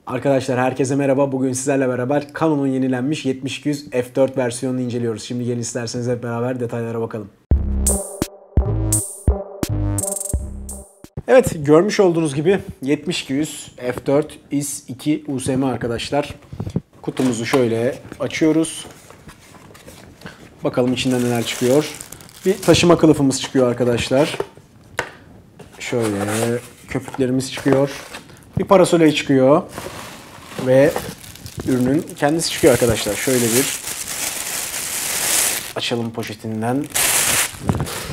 Arkadaşlar herkese merhaba. Bugün sizlerle beraber Canon'un yenilenmiş 70-200 f4 versiyonunu inceliyoruz. Şimdi gelin isterseniz hep beraber detaylara bakalım. Evet, görmüş olduğunuz gibi 70-200 f4 IS-2 USM arkadaşlar. Kutumuzu şöyle açıyoruz. Bakalım içinden neler çıkıyor. Bir taşıma kılıfımız çıkıyor arkadaşlar. Şöyle köpüklerimiz çıkıyor. Bir parasolet çıkıyor. Ve ürünün kendisi çıkıyor arkadaşlar. Şöyle bir açalım poşetinden.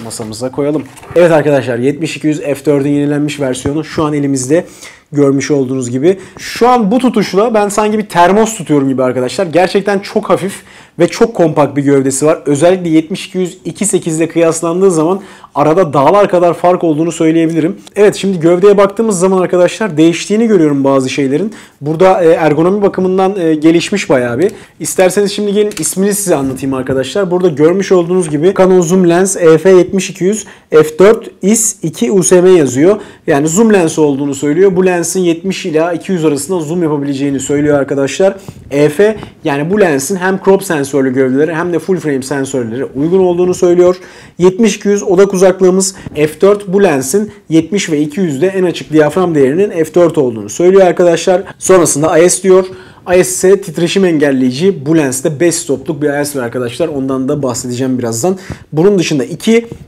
Masamıza koyalım. Evet arkadaşlar, 70-200 f4'ün yenilenmiş versiyonu şu an elimizde. Görmüş olduğunuz gibi. Şu an bu tutuşla ben sanki bir termos tutuyorum gibi arkadaşlar. Gerçekten çok hafif ve çok kompakt bir gövdesi var. Özellikle 70-200 2.8 ile kıyaslandığı zaman arada dağlar kadar fark olduğunu söyleyebilirim. Evet, şimdi gövdeye baktığımız zaman arkadaşlar değiştiğini görüyorum bazı şeylerin. Burada ergonomi bakımından gelişmiş bayağı bir. İsterseniz şimdi gelin ismini size anlatayım arkadaşlar. Burada görmüş olduğunuz gibi Canon Zoom Lens EF70-200 f4 IS-2 USM yazıyor. Yani zoom lens olduğunu söylüyor. Bu lensin 70 ila 200 arasında zoom yapabileceğini söylüyor arkadaşlar. EF yani bu lensin hem crop sensörlü gövdeleri hem de full frame sensörleri uygun olduğunu söylüyor. 70-200 odak uzaklığımız f4, bu lensin 70 ve 200'de en açık diyafram değerinin f4 olduğunu söylüyor arkadaşlar. Sonrasında IS diyor. IS ise titreşim engelleyici. Bu lenste 5 stopluk bir IS var arkadaşlar. Ondan da bahsedeceğim birazdan. Bunun dışında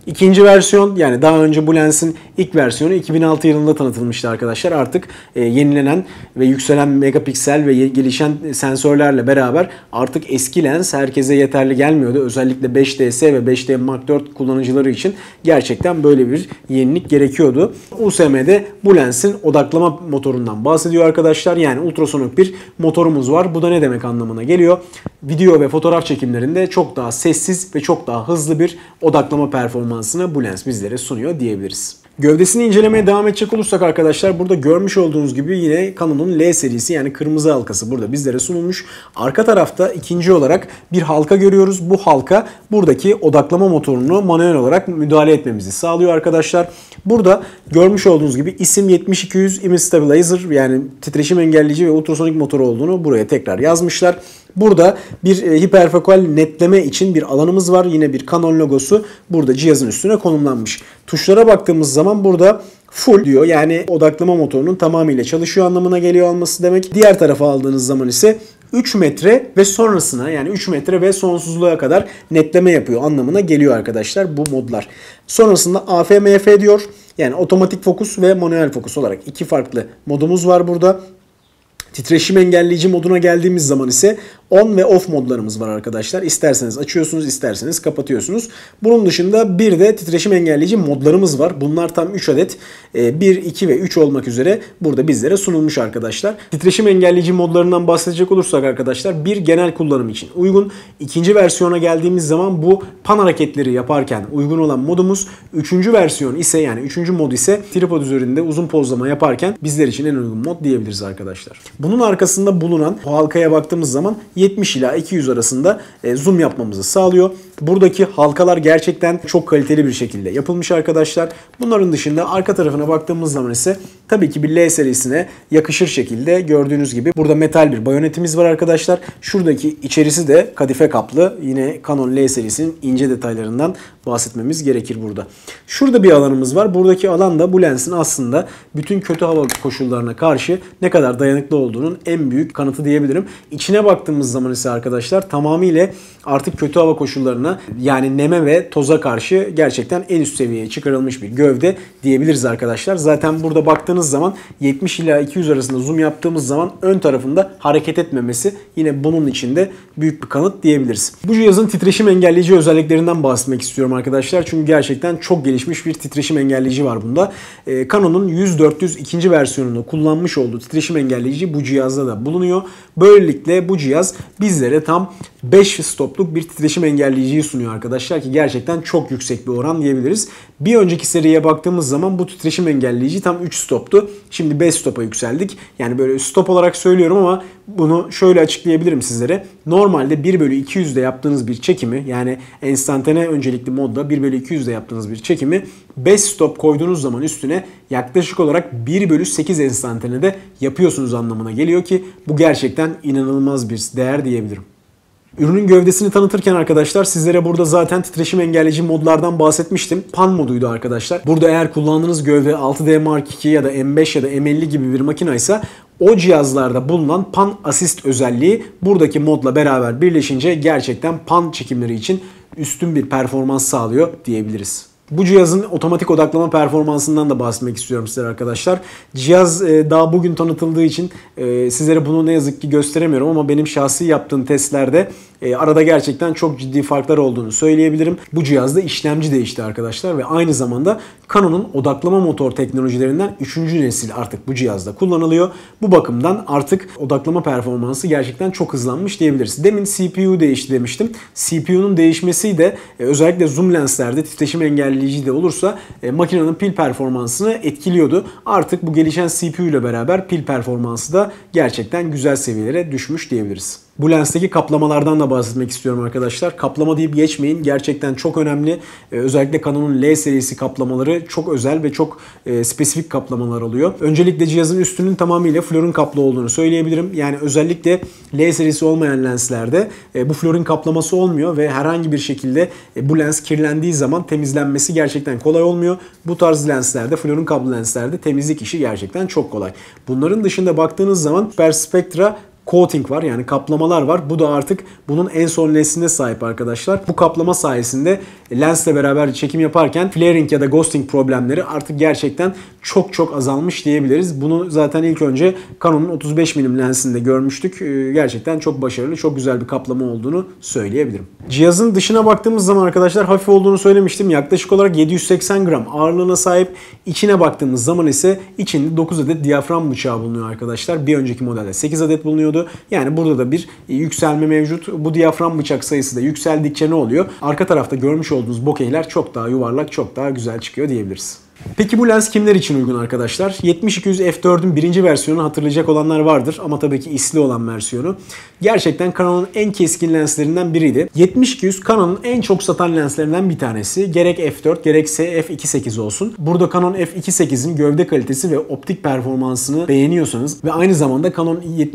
ikinci versiyon, yani daha önce bu lensin ilk versiyonu 2006 yılında tanıtılmıştı arkadaşlar. Artık yenilenen ve yükselen megapiksel ve gelişen sensörlerle beraber artık eski lens herkese yeterli gelmiyordu. Özellikle 5DS ve 5D Mark IV kullanıcıları için gerçekten böyle bir yenilik gerekiyordu. USM'de bu lensin odaklama motorundan bahsediyor arkadaşlar. Yani ultrasonik bir motor var. Bu da ne demek anlamına geliyor? Video ve fotoğraf çekimlerinde çok daha sessiz ve çok daha hızlı bir odaklama performansını bu lens bizlere sunuyor diyebiliriz. Gövdesini incelemeye devam edecek olursak arkadaşlar, burada görmüş olduğunuz gibi yine Canon'un L serisi, yani kırmızı halkası burada bizlere sunulmuş. Arka tarafta ikinci olarak bir halka görüyoruz. Bu halka buradaki odaklama motorunu manuel olarak müdahale etmemizi sağlıyor arkadaşlar. Burada görmüş olduğunuz gibi isim 70-200 Image Stabilizer, yani titreşim engelleyici ve ultrasonik motor olduğunu buraya tekrar yazmışlar. Burada bir hiperfokal netleme için bir alanımız var. Yine bir Canon logosu burada cihazın üstüne konumlanmış. Tuşlara baktığımız zaman burada full diyor. Yani odaklama motorunun tamamıyla çalışıyor anlamına geliyor olması demek. Diğer tarafa aldığınız zaman ise 3 metre ve sonrasına, yani 3 metre ve sonsuzluğa kadar netleme yapıyor anlamına geliyor arkadaşlar bu modlar. Sonrasında AF/MF diyor. Yani otomatik fokus ve manuel fokus olarak iki farklı modumuz var burada. Titreşim engelleyici moduna geldiğimiz zaman ise on ve off modlarımız var arkadaşlar. İsterseniz açıyorsunuz, isterseniz kapatıyorsunuz. Bunun dışında bir de titreşim engelleyici modlarımız var. Bunlar tam 3 adet. 1, 2 ve 3 olmak üzere burada bizlere sunulmuş arkadaşlar. Titreşim engelleyici modlarından bahsedecek olursak arkadaşlar, bir genel kullanım için uygun. İkinci versiyona geldiğimiz zaman bu pan hareketleri yaparken uygun olan modumuz. Üçüncü versiyon ise, yani üçüncü mod ise tripod üzerinde uzun pozlama yaparken bizler için en uygun mod diyebiliriz arkadaşlar. Bunun arkasında bulunan o halkaya baktığımız zaman 70 ila 200 arasında zoom yapmamızı sağlıyor. Buradaki halkalar gerçekten çok kaliteli bir şekilde yapılmış arkadaşlar. Bunların dışında arka tarafına baktığımız zaman ise tabii ki bir L serisine yakışır şekilde gördüğünüz gibi burada metal bir bayonetimiz var arkadaşlar. Şuradaki içerisi de kadife kaplı. Yine Canon L serisinin ince detaylarından bahsetmemiz gerekir burada. Şurada bir alanımız var. Buradaki alan da bu lensin aslında bütün kötü hava koşullarına karşı ne kadar dayanıklı olduğunun en büyük kanıtı diyebilirim. İçine baktığımız zaman ise arkadaşlar tamamıyla artık kötü hava koşullarına, yani neme ve toza karşı gerçekten en üst seviyeye çıkarılmış bir gövde diyebiliriz arkadaşlar. Zaten burada baktığınız zaman 70 ila 200 arasında zoom yaptığımız zaman ön tarafında hareket etmemesi yine bunun içinde büyük bir kanıt diyebiliriz. Bu cihazın titreşim engelleyici özelliklerinden bahsetmek istiyorum arkadaşlar. Çünkü gerçekten çok gelişmiş bir titreşim engelleyici var bunda. Canon'un 100-400 ikinci versiyonunda kullanmış olduğu titreşim engelleyici bu cihazda da bulunuyor. Böylelikle bu cihaz bizlere tam 5 stopluk bir titreşim engelleyici engelleyici sunuyor arkadaşlar ki gerçekten çok yüksek bir oran diyebiliriz. Bir önceki seriye baktığımız zaman bu titreşim engelleyici tam 3 stoptu. Şimdi 5 stopa yükseldik. Yani böyle stop olarak söylüyorum ama bunu şöyle açıklayabilirim sizlere. Normalde 1/200'de yaptığınız bir çekimi, yani enstantane öncelikli modda 1/200'de yaptığınız bir çekimi 5 stop koyduğunuz zaman üstüne yaklaşık olarak 1/8 enstantanede yapıyorsunuz anlamına geliyor ki bu gerçekten inanılmaz bir değer diyebilirim. Ürünün gövdesini tanıtırken arkadaşlar sizlere burada zaten titreşim engelleyici modlardan bahsetmiştim. Pan moduydu arkadaşlar. Burada eğer kullandığınız gövde 6D Mark II ya da M5 ya da M50 gibi bir makine ise o cihazlarda bulunan Pan Assist özelliği buradaki modla beraber birleşince gerçekten pan çekimleri için üstün bir performans sağlıyor diyebiliriz. Bu cihazın otomatik odaklama performansından da bahsetmek istiyorum sizlere arkadaşlar. Cihaz daha bugün tanıtıldığı için sizlere bunu ne yazık ki gösteremiyorum ama benim şahsi yaptığım testlerde arada gerçekten çok ciddi farklar olduğunu söyleyebilirim. Bu cihazda işlemci değişti arkadaşlar ve aynı zamanda Canon'un odaklama motor teknolojilerinden 3. nesil artık bu cihazda kullanılıyor. Bu bakımdan artık odaklama performansı gerçekten çok hızlanmış diyebiliriz. Demin CPU değişti demiştim. CPU'nun değişmesi de özellikle zoom lenslerde titreşim engelleyici de olursa makinenin pil performansını etkiliyordu. Artık bu gelişen CPU ile beraber pil performansı da gerçekten güzel seviyelere düşmüş diyebiliriz. Bu lensteki kaplamalardan da bahsetmek istiyorum arkadaşlar. Kaplama deyip geçmeyin. Gerçekten çok önemli. Özellikle Canon'un L serisi kaplamaları çok özel ve çok spesifik kaplamalar oluyor. Öncelikle cihazın üstünün tamamıyla florin kaplı olduğunu söyleyebilirim. Yani özellikle L serisi olmayan lenslerde bu florin kaplaması olmuyor ve herhangi bir şekilde bu lens kirlendiği zaman temizlenmesi gerçekten kolay olmuyor. Bu tarz lenslerde, florin kaplı lenslerde temizlik işi gerçekten çok kolay. Bunların dışında baktığınız zaman Super Spectra coating var, yani kaplamalar var. Bu da artık bunun en son nesline sahip arkadaşlar. Bu kaplama sayesinde lensle beraber çekim yaparken flaring ya da ghosting problemleri artık gerçekten çok azalmış diyebiliriz. Bunu zaten ilk önce Canon'un 35 mm lensinde görmüştük. Gerçekten çok başarılı, çok güzel bir kaplama olduğunu söyleyebilirim. Cihazın dışına baktığımız zaman arkadaşlar hafif olduğunu söylemiştim. Yaklaşık olarak 780 gram ağırlığına sahip. İçine baktığımız zaman ise içinde 9 adet diyafram bıçağı bulunuyor arkadaşlar. Bir önceki modelde 8 adet bulunuyordu. Yani burada da bir yükselme mevcut. Bu diyafram bıçak sayısı da yükseldikçe ne oluyor? Arka tarafta görmüş olduğunuz bokehler çok daha yuvarlak, çok daha güzel çıkıyor diyebiliriz. Peki bu lens kimler için uygun arkadaşlar? 70-200 f4'ün birinci versiyonu hatırlayacak olanlar vardır ama tabii ki isli olan versiyonu. Gerçekten Canon'un en keskin lenslerinden biriydi. 70-200 Canon'un en çok satan lenslerinden bir tanesi. Gerek f4 gerekse f2.8 olsun. Burada Canon f2.8'in gövde kalitesi ve optik performansını beğeniyorsanız ve aynı zamanda Canon 70-200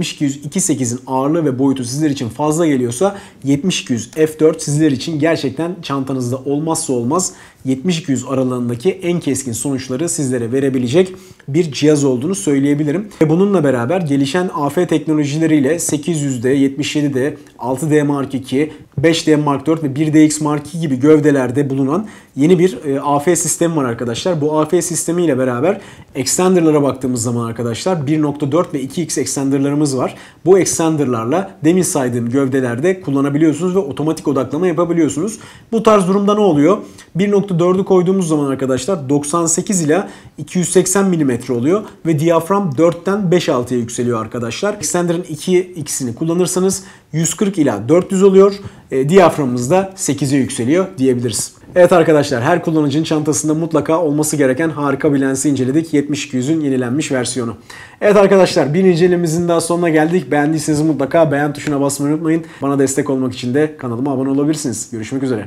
2.8'in ağırlığı ve boyutu sizler için fazla geliyorsa 70-200 f4 sizler için gerçekten çantanızda olmazsa olmaz 70-200 aralığındaki en keskin sonuçları sizlere verebilecek bir cihaz olduğunu söyleyebilirim. Ve bununla beraber gelişen AF teknolojileriyle 800D, 77D, 6D Mark II, 5D Mark IV ve 1DX Mark II gibi gövdelerde bulunan yeni bir AF sistemi var arkadaşlar. Bu AF sistemi ile beraber extenderlara baktığımız zaman arkadaşlar 1.4 ve 2x extenderlarımız var. Bu extenderlarla demin saydığım gövdelerde kullanabiliyorsunuz ve otomatik odaklama yapabiliyorsunuz. Bu tarz durumda ne oluyor? 1.4'ü koyduğumuz zaman arkadaşlar 98 ila 280 mm oluyor ve diyafram 4'ten 5.6'ya yükseliyor arkadaşlar. Extender'ın 2x'ini kullanırsanız 140 ila 400 oluyor. Diyaframımız da 8'e yükseliyor diyebiliriz. Evet arkadaşlar, her kullanıcının çantasında mutlaka olması gereken harika bir lensi inceledik. 70-200'ün yenilenmiş versiyonu. Evet arkadaşlar, bir incelememizin daha sonuna geldik. Beğendiyseniz mutlaka beğen tuşuna basmayı unutmayın. Bana destek olmak için de kanalıma abone olabilirsiniz. Görüşmek üzere.